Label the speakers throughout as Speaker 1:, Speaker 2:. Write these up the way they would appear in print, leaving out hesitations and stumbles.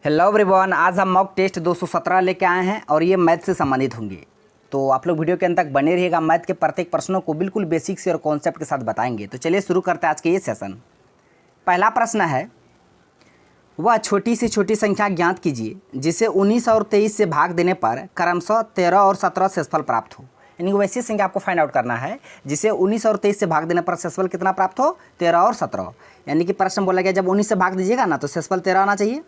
Speaker 1: Hello everyone, आज हम mock test 217 लेके आए हैं और ये मैथ से संबंधित होंगे। तो आप लोग वीडियो के अंत तक बने रहिएगा। मैथ के प्रत्येक प्रश्नों को बिल्कुल बेसिक से और कॉन्सेप्ट के साथ बताएंगे। तो चलिए शुरू करते हैं आज के ये सेशन। पहला प्रश्न है, वह छोटी से छोटी संख्या ज्ञात कीजिए जिसे 19 और 23 से भाग देने पर क्रमशः 13 और 17 शेषफल प्राप्त हो। यानी कि वैसी संख्या आपको फाइंड आउट करना है जिसे 19 और 23 से भाग देने पर शेषफल कितना प्राप्त हो, 13 और 17। यानी कि प्रश्न बोला गया जब 19 से भाग दीजिएगा ना तो शेषफल 13 आना चाहिए,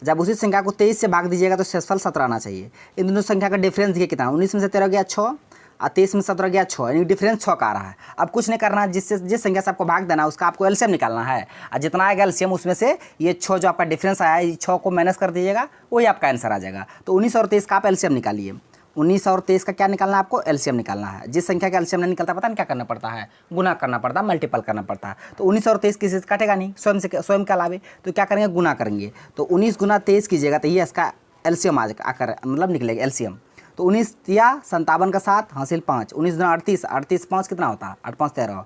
Speaker 1: जब उसी संख्या को 23 से भाग दीजिएगा तो शेषफल 17 आना चाहिए। इन दोनों संख्या का डिफरेंस देखिए कितना, 19 में से 13 गया 6 और 23 में 17 गया 6, यानी डिफरेंस 6 का आ रहा है। अब कुछ नहीं करना है, जिस संख्या से आपको भाग देना है उसका आपको एलसीएम निकालना है और जितना आएगा एलसीएम उसमें से ये 6 जो आपका डिफरेंस आया है 6 को माइनस कर दीजिएगा, वही आपका आंसर आ जाएगा। तो 19 और 23 का आप एलसीएम निकालिए। 19 और 23 का क्या निकालना है आपको, एलसीएम निकालना है। जिस संख्या का एलसीएम नहीं निकलता पता नहीं क्या करना पड़ता है, गुना करना पड़ता है, मल्टीपल करना पड़ता है। तो 19 और 23 किसी से काटेगा नहीं, स्वयं के अलावे, तो क्या करेंगे, गुना करेंगे। तो 19 गुना 23 कीजिएगा तो ये इसका एलसीएम आकर मतलब निकलेगा एलसीएम। तो 19 या 57 का 7 हासिल 5, 19 गुना 38, 38 5 कितना होता है, 8 5 13,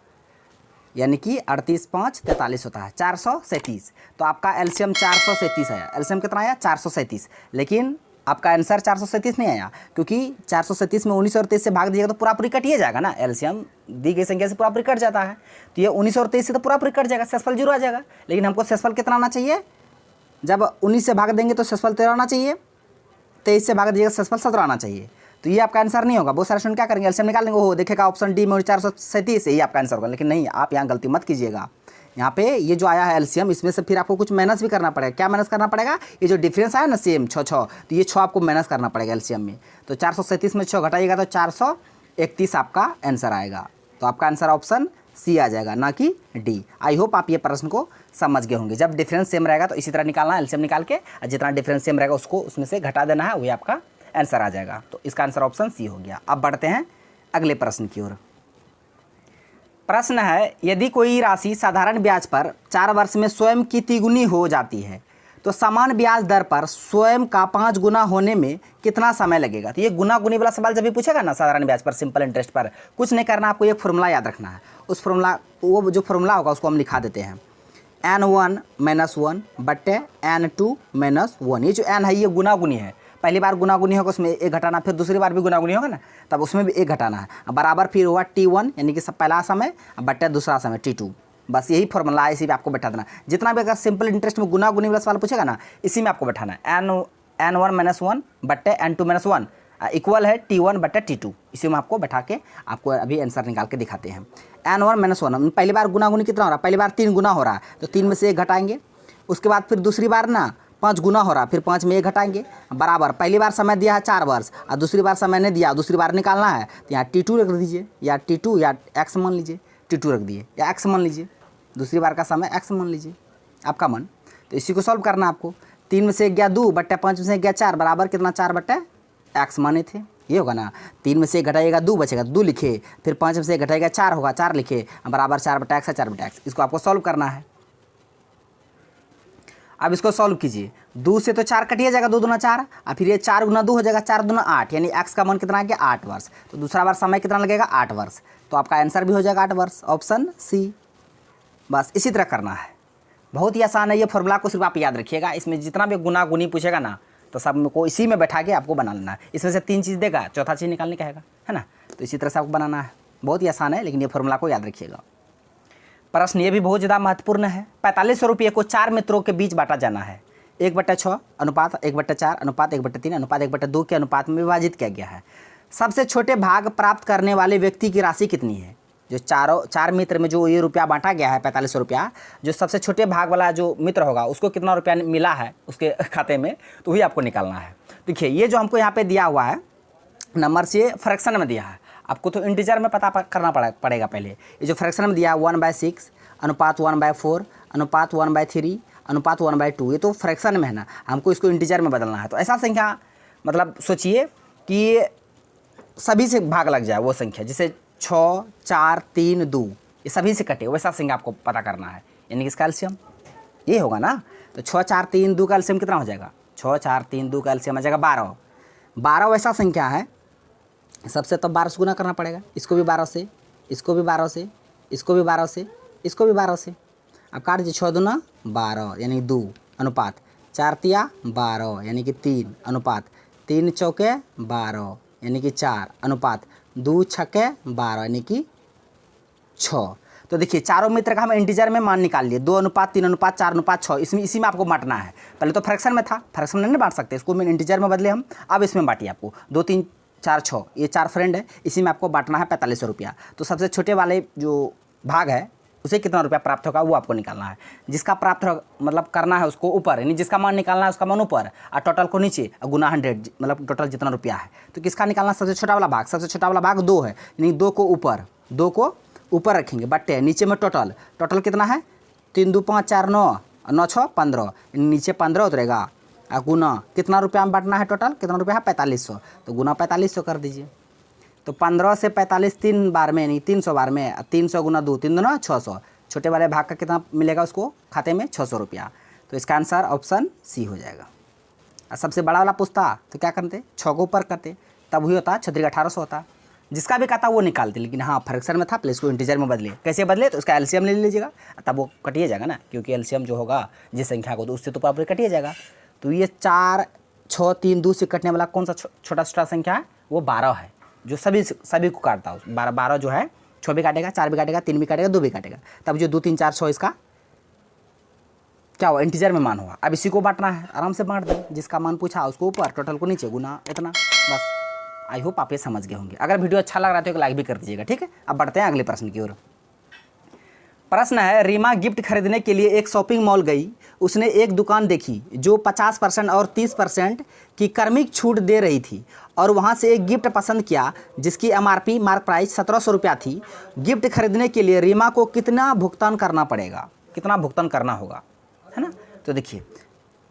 Speaker 1: यानी कि 38 5 43 होता है, 437। तो आपका एलसीएम 437 आया। एलसीएम कितना आया, 437। लेकिन आपका आंसर 437 नहीं आया क्योंकि 437 में 19 और 23 से भाग दिएगा तो पूरा पूरी कट ही जाएगा ना। एलसीएम दी गई संख्या से पूरा पूरी कट जाता है, तो ये 19 और 23 से तो पूरा पूरी कट जाएगा, शेषफल 0 आ जाएगा। लेकिन हमको शेषफल कितना आना चाहिए, जब 19 से भाग देंगे तो शेषफल 13 आना चाहिए, 23 से भाग दीजिएगा शेषफल 17 आना चाहिए। तो ये आपका आंसर नहीं होगा। बहुत सारे स्टूडेंट क्या करेंगे, एलसीएम निकाल लेंगे, वो देखेगा ऑप्शन डी में 437 यही आपका आंसर होगा। लेकिन नहीं, आप यहाँ गलती मत कीजिएगा। यहाँ पे ये जो आया है एलसीएम, इसमें से फिर आपको कुछ माइनस भी करना पड़ेगा। क्या माइनस करना पड़ेगा, ये जो डिफरेंस आया ना सेम 6 6, तो ये 6 आपको माइनस करना पड़ेगा एलसीएम में। तो 437 में 6 घटाइएगा तो 431 आपका आंसर आएगा। तो आपका आंसर ऑप्शन सी आ जाएगा, ना कि डी। आई होप आप ये प्रश्न को समझ गए होंगे। जब डिफरेंस सेम रहेगा तो इसी तरह निकालना है, एलसीएम निकाल के, और जितना डिफरेंस सेम रहेगा उसको उसमें से घटा देना है, वही आपका आंसर आ जाएगा। तो इसका आंसर ऑप्शन सी हो गया। अब बढ़ते हैं अगले प्रश्न की ओर। प्रश्न है, यदि कोई राशि साधारण ब्याज पर 4 वर्ष में स्वयं की तिगुनी हो जाती है तो समान ब्याज दर पर स्वयं का 5 गुना होने में कितना समय लगेगा। तो ये गुना गुनी वाला सवाल जब भी पूछेगा ना साधारण ब्याज पर, सिंपल इंटरेस्ट पर, कुछ नहीं करना, आपको एक फॉर्मूला याद रखना है। उस फॉर्मूला, वो जो फॉर्मूला होगा उसको हम लिखा देते हैं, n1 - 1 बट्टे n2 - 1। ये जो n है ये गुना गुनी है। पहली बार गुना गुनी होगा उसमें एक घटाना, फिर दूसरी बार भी गुना गुनी होगा ना तब उसमें भी एक घटाना है, बराबर फिर हुआ t1 यानी कि सब पहला समय बट्टे दूसरा समय t2। बस यही फॉर्मूला है, इसी पे आपको बैठा देना। जितना भी अगर सिंपल इंटरेस्ट में गुना गुनी वाला सवाल पूछेगा ना इसी में आपको बैठाना है। n1 - 1 बट्टे n2 - 1 इक्वल है t1 बट्टे t2। इसी में आपको बैठा के आपको अभी आंसर निकाल के दिखाते हैं। n1 - 1 पहली बार गुना गुनी कितना हो रहा है, पहली बार 3 गुना हो रहा है तो 3 में से 1 घटाएंगे। उसके बाद फिर दूसरी बार ना 5 गुना हो रहा है, फिर 5 में 1 घटाएंगे, बराबर। पहली बार समय दिया है 4 वर्ष और दूसरी बार समय नहीं दिया, दूसरी बार निकालना है तो यहाँ t2 रख दीजिए, या t2 या x मान लीजिए, t2 रख दिए या x मान लीजिए, दूसरी बार का समय x मान लीजिए, आपका मन। तो इसी को सॉल्व करना है आपको। 3 में से 1 गया 2 बट्टे 5 में से 1 गया 4, बराबर कितना, 4 बट्टे x माने थे, ये होगा ना। 3 में से 1 घटाइएगा 2 बचेगा, 2 लिखे, फिर 5 में से 1 घटाइएगा 4 होगा, 4 लिखे, बराबर 4 बट्टे x है, 4 बट्टे x। इसको आपको सॉल्व करना है। अब इसको सॉल्व कीजिए, 2 से तो 4 कटिए जाएगा, 2 दूना 4, और फिर ये 4 गुना 2 हो जाएगा, 4 दूना 8, यानी x का मान कितना आ गया, 8 वर्ष। तो दूसरा बार समय कितना लगेगा, 8 वर्ष। तो आपका आंसर भी हो जाएगा 8 वर्ष, ऑप्शन सी। बस इसी तरह करना है, बहुत ही आसान है। ये फॉर्मूला को सिर्फ आप याद रखिएगा। इसमें जितना भी गुना गुनी पूछेगा ना तो सब को इसी में बैठा के आपको बना लेना है। इसमें से 3 चीज़ देगा, चौथा चीज़ निकालने का है ना। तो इसी तरह से आपको बनाना है, बहुत ही आसान है, लेकिन ये फॉर्मूला को याद रखिएगा। प्रश्न ये भी बहुत ज़्यादा महत्वपूर्ण है। 4500 रुपये को 4 मित्रों के बीच बांटा जाना है। 1/6 अनुपात 1/4 अनुपात 1/3 अनुपात 1/2 के अनुपात में विभाजित किया गया है। सबसे छोटे भाग प्राप्त करने वाले व्यक्ति की राशि कितनी है। जो 4 मित्र में जो ये रुपया बांटा गया है 4500 रुपया, जो सबसे छोटे भाग वाला जो मित्र होगा उसको कितना रुपया मिला है उसके खाते में, तो वही आपको निकालना है। देखिए ये जो हमको यहाँ पे दिया हुआ है नंबर से फ्रैक्शन में दिया है, आपको तो इंटीजर में पता करना पड़ेगा पहले। ये जो फ्रैक्शन में दिया 1/6 अनुपात 1/4 अनुपात 1/3 अनुपात 1/2, ये तो फ्रैक्शन में है ना, हमको इसको इंटीजर में बदलना है। तो ऐसा संख्या मतलब सोचिए कि सभी से भाग लग जाए, वो संख्या जिसे 6 4 3 2 ये सभी से कटे, वैसा संख्या आपको पता करना है। यानी कि इसका एलसीएम ये होगा ना। तो 6 4 3 2 का एलसीएम कितना हो जाएगा, 6 4 3 2 का एलसीएम आ जाएगा 12। 12 वैसा संख्या है, सबसे तो 12 से गुना करना पड़ेगा। इसको भी 12 से, इसको भी 12 से, इसको भी 12 से, इसको भी 12 से। अब काट दीजिए, 6 दूना 12 यानी 2 अनुपात 4 तिया 12 यानी कि 3 अनुपात 3 चौके 12 यानी कि 4 अनुपात 2 छक्के 12 यानी कि 6। तो देखिए चारों मित्र का हम इंटीजर में मान निकाल लिए 2 अनुपात 3 अनुपात 4 अनुपात 6, इसमें इसी में आपको बांटना है। पहले तो फ्रैक्शन में था, फ्रैक्शन में नहीं बांट सकते, इसको मैं इंटीजर में बदले हम। अब इसमें बांटिए आपको 2 3 4 6, ये 4 फ्रेंड है, इसी में आपको बांटना है 4500 रुपया। तो सबसे छोटे वाले जो भाग है उसे कितना रुपया प्राप्त होगा वो आपको निकालना है। जिसका प्राप्त मतलब करना है उसको ऊपर, यानी जिसका मान निकालना है उसका मान ऊपर और टोटल को नीचे और गुना 100, मतलब टोटल जितना रुपया है। तो किसका निकालना? सबसे छोटा वाला भाग। सबसे छोटा वाला भाग 2 है, यानी 2 को ऊपर रखेंगे, बट्टे नीचे में टोटल कितना है? 3 2 5 4 9 9 6 15, नीचे 15 उतरेगा और गुना कितना रुपया में बांटना है? टोटल कितना रुपया है? 4500। तो गुना 4500 कर दीजिए। तो 15 से 45 3 बार में, यानी 300 बार में, 300 गुना 2 3 दूना 600। छोटे वाले भाग का कितना मिलेगा उसको खाते में? 600 रुपया। तो इसका आंसर ऑप्शन सी हो जाएगा। और सबसे बड़ा वाला पूछता तो क्या करते? 6 को ऊपर करते, तब हुई होता 6 1800 होता। जिसका भी कहता वो निकालते, लेकिन हाँ फ्रैक्शन में था प्लस को इंटीजर में बदले। कैसे बदले? तो उसका एलसीएम ले लीजिएगा, तब वो कटिए जाएगा ना, क्योंकि एलसीएम जो होगा जिस संख्या को तो उससे तो प्रॉपर कटिए जाएगा। तो ये 4 6 3 2 से कटने वाला कौन सा छोटा संख्या है? वो 12 है, जो सभी को काटता है। 12 जो है 6 भी काटेगा, 4 भी काटेगा, 3 भी काटेगा, 2 भी काटेगा। तब जो 2 3 4 6 इसका क्या हुआ? इंटीजर में मान हुआ। अब इसी को बांटना है, आराम से बांट दो। जिसका मान पूछा उसको ऊपर, टोटल को नीचे, गुना इतना, बस। आई होप आप ये समझ गए होंगे। अगर वीडियो अच्छा लग रहा है तो एक लाइक भी कर दीजिएगा, ठीक है। अब बढ़ते हैं अगले प्रश्न की ओर। प्रश्न है, रीमा गिफ्ट खरीदने के लिए एक शॉपिंग मॉल गई। उसने एक दुकान देखी जो 50% और 30% की क्रमिक छूट दे रही थी और वहां से एक गिफ्ट पसंद किया जिसकी एमआरपी मार्क प्राइस 1700 रुपया थी। गिफ्ट खरीदने के लिए रीमा को कितना भुगतान करना पड़ेगा? कितना भुगतान करना होगा, है ना। तो देखिए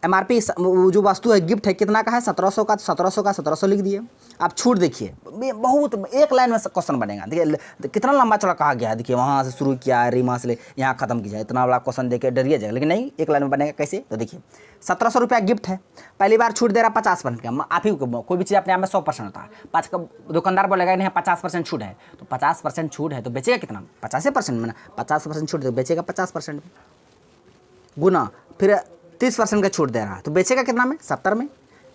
Speaker 1: एमआरपी जो वस्तु है गिफ्ट है कितना का है? 1700 का। तो 1700 लिख दिए। आप छूट देखिए, बहुत एक लाइन में क्वेश्चन बनेगा। देखिए कितना लंबा चौड़ा कहा गया है। देखिए वहाँ से शुरू किया है, रीमा से यहाँ खत्म किया, इतना बड़ा क्वेश्चन देके डरिए जाएगा, लेकिन नहीं, एक लाइन में बनेगा। कैसे? तो देखिए 1700 रुपया गिफ्ट है, पहली बार छूट दे रहा 50% का। आप ही को कोई भी चीज़ अपने आप में 100% होता है। 5 का दुकानदार बोलेगा नहीं 50% छूट है, तो 50% छूट है तो बेचेगा कितना? 50% में ना, 50% छूट तो बेचेगा 50% में, गुना फिर 30% का छूट दे रहा है तो बेचेगा कितना में? 70 में।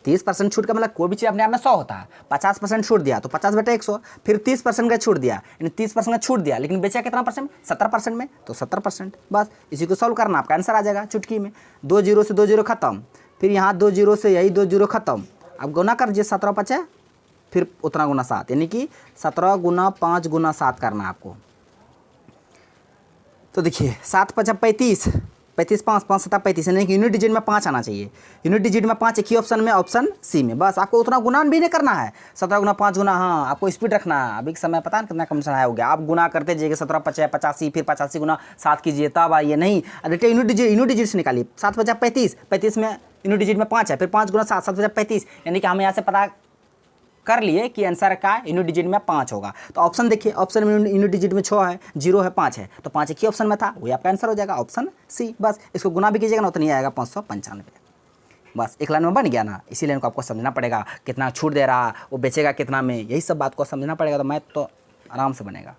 Speaker 1: 30% छूट का मतलब कोई भी चीज़ अपने आप में 100 होता है। 50% छूट दिया तो 50 बटा 100, फिर 30% का छूट दिया, यानी 30% का छूट दिया, लेकिन बेचा कितना परसेंट? 70% में, तो 70%। बस इसी को सॉल्व करना, आपका आंसर आ जाएगा चुटकी में। 2 जीरो से 2 जीरो खत्म, फिर यहाँ 2 जीरो से यही 2 जीरो खत्म। अब गुना कर दीजिए, 17 5 फिर उतना गुना 7, यानी कि 17 गुना 5 गुना 7 करना आपको। तो देखिए 7 5 35, 35 5 5 7 35, यानी कि यूनिट डिजिट में 5 आना चाहिए। यूनिट डिजिट में 5 एक ही ऑप्शन में, ऑप्शन सी में। बस आपको उतना गुना भी नहीं करना है। 17 गुना 5 गुना, हाँ आपको स्पीड रखना है। अभी समय पता नहीं कितना कम समय हो गया, आप गुना करते जाइए। 17 5 85, फिर 85 गुना 7 कीजिए, तब आइए। नहीं देखिए यूनिट डिजिट से निकालिए। 7 5 35, 35 में यूनिट डिजिट में 5 है, फिर 5 गुना 7, 7 5 35, यानी कि हम यहाँ से पता कर लिए कि आंसर का यूनिट डिजिट में 5 होगा। तो ऑप्शन देखिए, ऑप्शन में यूनिट डिजिट में 6 है, 0 है, 5 है, तो 5 एक ही ऑप्शन में था, वही आपका आंसर हो जाएगा, ऑप्शन सी। बस इसको गुना भी कीजिएगा ना, उतना ही आएगा 595। बस एक लाइन में बन गया ना। इसी लाइन को आपको समझना पड़ेगा, कितना छूट दे रहा, वो बेचेगा कितना में, यही सब बात को समझना पड़ेगा। तो मैथ तो आराम से बनेगा।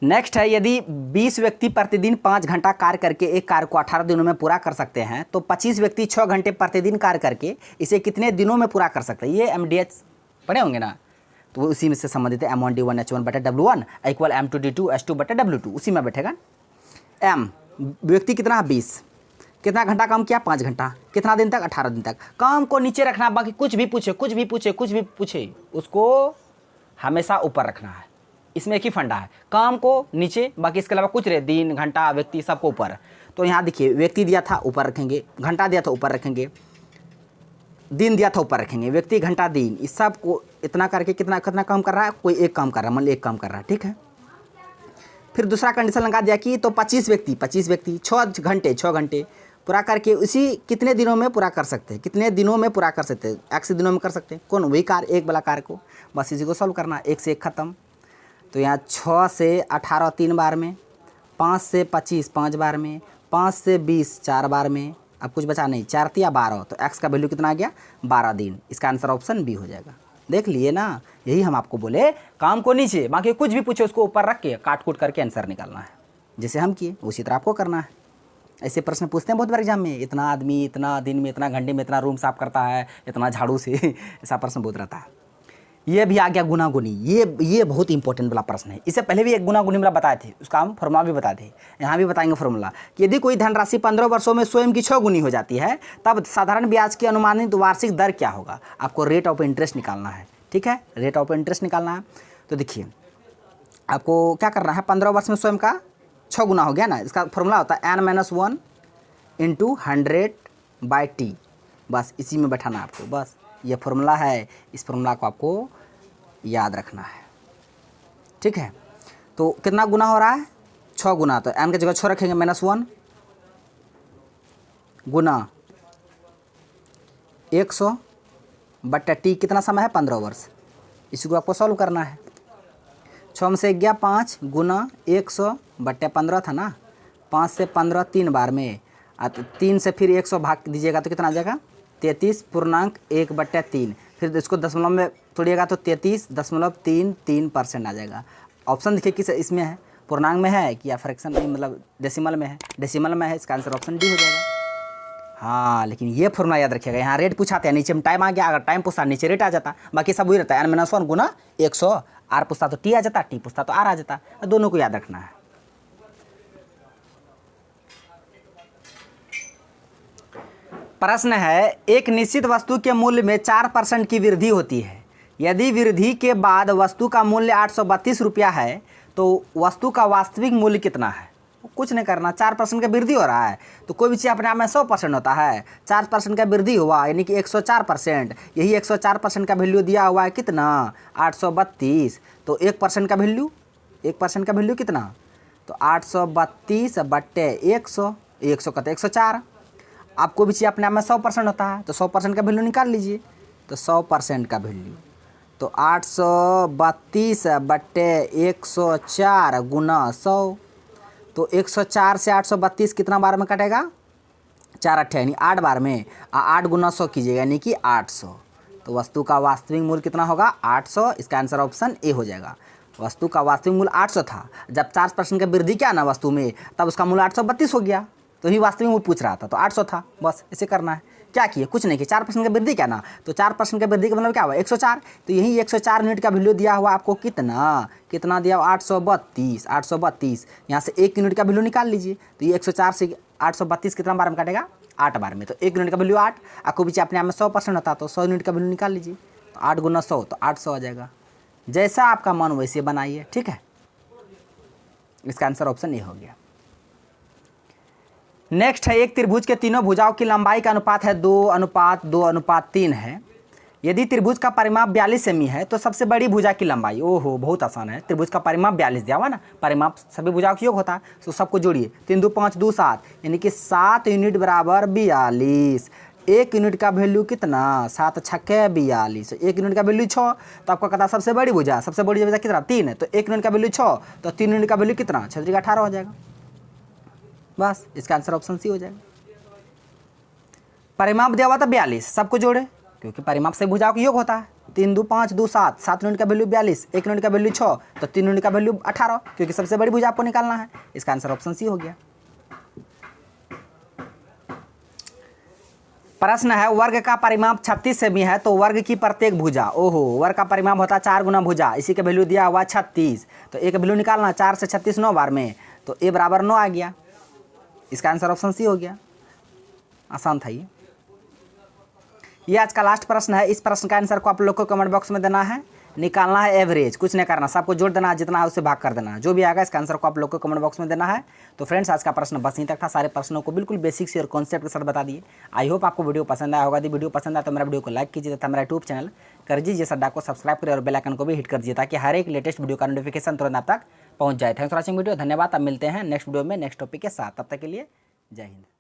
Speaker 1: नेक्स्ट है, यदि 20 व्यक्ति प्रतिदिन 5 घंटा कार्य करके एक कार्य को 18 दिनों में पूरा कर सकते हैं, तो 25 व्यक्ति 6 घंटे प्रतिदिन कार्य करके इसे कितने दिनों में पूरा कर सकते हैं? ये MDH पढ़े होंगे ना, तो वो उसी में से संबंधित है। M1D1 H1 बटे W1 इक्वल M2D2 H2 बटे W2, उसी में बैठेगा। M व्यक्ति कितना है? 20, कितना घंटा काम किया? 5 घंटा, कितना दिन तक? 18 दिन तक। काम को नीचे रखना, बाकी कुछ भी पूछे उसको हमेशा ऊपर रखना है। इसमें एक ही फंडा है, काम को नीचे, बाकी इसके अलावा कुछ रहे, दिन घंटा व्यक्ति सबको ऊपर। तो यहाँ देखिए व्यक्ति दिया था ऊपर रखेंगे, घंटा दिया था ऊपर रखेंगे, दिन दिया था ऊपर रखेंगे, व्यक्ति घंटा दिन, इस सब को इतना करके कितना कितना काम कर रहा है? कोई एक काम कर रहा है, मान लीजिए एक काम कर रहा है, ठीक है। फिर दूसरा कंडीशन लगा दिया कि तो 25 व्यक्ति 6 घंटे पूरा करके उसी कितने दिनों में पूरा कर सकते हैं? कितने दिनों में पूरा कर सकते हैं? 1 दिनों में कर सकते हैं। कौन? वही कार्य, एक वाला कार्य को। बस इसी को सॉल्व करना, 1 से 1 खत्म। तो यहाँ 6 से 18 3 बार में, 5 से 25 5 बार में, 5 से 20 4 बार में। अब कुछ बचा नहीं, 4 या 12, तो x का वैल्यू कितना आ गया? 12 दिन। इसका आंसर ऑप्शन बी हो जाएगा। देख लिए ना, यही हम आपको बोले, काम को नीचे, बाकी कुछ भी पूछे उसको ऊपर रख के काट कूट करके आंसर निकालना है। जैसे हम किए उसी तरह आपको करना है। ऐसे प्रश्न पूछते हैं बहुत बार एग्जाम में, इतना आदमी इतना दिन में इतना घंटे में इतना रूम साफ करता है इतना झाड़ू से ऐसा प्रश्न बहुत रहता है। ये भी आ गया गुना-गुनी, ये बहुत इंपॉर्टेंट वाला प्रश्न है। इससे पहले भी एक गुना-गुनी वाला बताए थे, उसका हम फॉर्मूला भी बताए थे, यहाँ भी बताएंगे फॉर्मूला कि यदि कोई धनराशि 15 वर्षों में स्वयं की 6 गुनी हो जाती है तब साधारण ब्याज की अनुमानित वार्षिक दर क्या होगा। आपको रेट ऑफ इंटरेस्ट निकालना है, ठीक है, रेट ऑफ इंटरेस्ट निकालना है। तो देखिए आपको क्या करना है, 15 वर्ष में स्वयं का 6 गुना हो गया ना, इसका फॉर्मूला होता है n-1 × 100/t, बस इसी में बैठाना है आपको, बस ये फॉर्मूला है, इस फॉर्मूला को आपको याद रखना है, ठीक है। तो कितना गुना हो रहा है, 6 गुना, तो n की जगह 6 रखेंगे, -1 गुना 100/t, कितना समय है 15 वर्ष, इसी को आपको सॉल्व करना है। 6 में से गया 5 गुना 100/15 था ना, 5 से 15 3 बार में, 3 से फिर 100 भाग दीजिएगा तो कितना आ जाएगा 33.1/3, फिर इसको दशमलव में तोड़िएगा तो 33.33% आ जाएगा। ऑप्शन देखिए किस इसमें है, पूर्णांक में है कि या फ्रैक्शन में, मतलब डेसिमल में है, डेसिमल में है, इसका आंसर ऑप्शन डी हो जाएगा। हाँ लेकिन ये फॉर्मूला याद रखिएगा, यहाँ रेट पूछाते हैं, नीचे में टाइम आ गया, अगर टाइम पूछता नीचे रेट आ जाता, बाकी सब वही रहता है n-1 गुना 100, आर पूछता तो टी आ जाता, टी पूछता तो आर आ जाता, दोनों को याद रखना है। प्रश्न है, एक निश्चित वस्तु के मूल्य में 4% की वृद्धि होती है, यदि वृद्धि के बाद वस्तु का मूल्य 832 रुपया है तो वस्तु का वास्तविक मूल्य कितना है। कुछ नहीं करना, 4% का वृद्धि हो रहा है तो कोई भी चीज़ अपने आप में 100% होता है, 4% का वृद्धि हुआ यानी कि 104%, यही 104% का वैल्यू दिया हुआ है कितना 832, तो 1% का वैल्यू, 1% का वैल्यू कितना, तो 832/100, 100 का तो 104, आपको भी चाहिए अपने आप में 100% होता है तो 100% का वैल्यू निकाल लीजिए, तो 100% का वैल्यू तो 832/104 गुना 100, तो 104 से 832 कितना बार में कटेगा 4 8 यानी 8 बार में, 8 गुना 100 कीजिएगा यानी कि 800, तो वस्तु का वास्तविक मूल्य कितना होगा 800, इसका आंसर ऑप्शन ए हो जाएगा। वस्तु का वास्तविक मूल्य 800 था, जब 4% का वृद्धि क्या ना वस्तु में तब उसका मूल्य 832 हो गया, तो ही वास्तविक मूल्य पूछ रहा था तो 800 था, बस इसे करना है। क्या किए, कुछ नहीं किए, 4% का वृद्धि क्या ना, तो 4% का वृद्धि का मतलब क्या हुआ 104, तो यही 104 यूनिट का वैल्यू दिया हुआ आपको कितना दिया 832, यहाँ से 1 यूनिट का वैल्यू निकाल लीजिए, तो ये 104 से 832 कितना बार में काटेगा 8 बार में, तो 1 यूनिट का वैल्यू 8, आपको भी अपने आप में 100% होता तो 100 यूनिट का वैल्यू निकाल लीजिए, तो 8 गुना 100 तो 800 आ जाएगा। जैसा आपका मन वैसे बनाइए, ठीक है, इसका आंसर ऑप्शन ए हो गया। नेक्स्ट है, एक त्रिभुज के तीनों भुजाओं की लंबाई का अनुपात है 2:2:3 है। यदि त्रिभुज का परिमाप 42 सेमी है तो सबसे बड़ी भुजा की लंबाई, ओहो बहुत आसान है, त्रिभुज का परिमाप 42 दिया हुआ ना, परिमाप सभी भुजाओं का योग होता है, तो सबको जोड़िए, 3 2 5 2 7 यानी कि 7 यूनिट बराबर 42, 1 यूनिट का वैल्यू कितना 7 छक्के 42, 1 यूनिट का वैल्यू 6, तो आपका कहता सबसे बड़ी भुजा कितना 3 है, तो 1 यूनिट का वैल्यू 6, तो 3 यूनिट का वैल्यू कितना 6 3 18 हो जाएगा, बस इसका आंसर ऑप्शन सी हो जाएगा। परिमाप दिया हुआ था 42, सबको जोड़े क्योंकि परिमाप से भुजाओं का योग होता है, 3 2 5 2 7, 7 यूनिट का वैल्यू 42, 1 यूनिट का वैल्यू 6, तो 3 यूनिट का वैल्यू 18 क्योंकि सबसे बड़ी भुजा आपको निकालना है, इसका आंसर ऑप्शन सी हो गया। प्रश्न है, वर्ग का परिमाप 36 सेमी है तो वर्ग की प्रत्येक भुजा, ओहो वर्ग का परिमाप होता है 4 गुना भुजा, इसी का वैल्यू दिया हुआ 36, तो एक वैल्यू निकालना 4 से 36 9 बार में, तो ए बराबर 9 आ गया, इसका आंसर ऑप्शन सी हो गया। आसान था ये आज का लास्ट प्रश्न है। इस प्रश्न का आंसर को आप लोग को कमेंट बॉक्स में देना है, निकालना है एवरेज, कुछ नहीं करना, सबको जोड़ देना, जितना है उससे भाग कर देना, जो भी आएगा इसका आंसर को आप लोग को कमेंट बॉक्स में देना है। तो फ्रेंड्स आज का प्रश्न बस यहीं तक था, सारे प्रश्नों को बिल्कुल बेसिक से और कॉन्सेप्ट के साथ बता दिए। आई होप आपको वीडियो पसंद आया होगा, यदि वीडियो पसंद आया तो मेरा वीडियो को लाइक कीजिए तथा मेरा यूट्यूब चैनल कर दीजिए सड्डा को सब्सक्राइब करिए और बेल आइकन को भी हिट कर दीजिए ताकि हर एक लेटेस्ट वीडियो का नोटिफिकेशन तुरंत आप तक पहुंच जाए। थैंक्स फॉर वॉचिंग वीडियो, धन्यवाद। अब मिलते हैं नेक्स्ट वीडियो में नेक्स्ट टॉपिक के साथ, तब तक के लिए जय हिंद।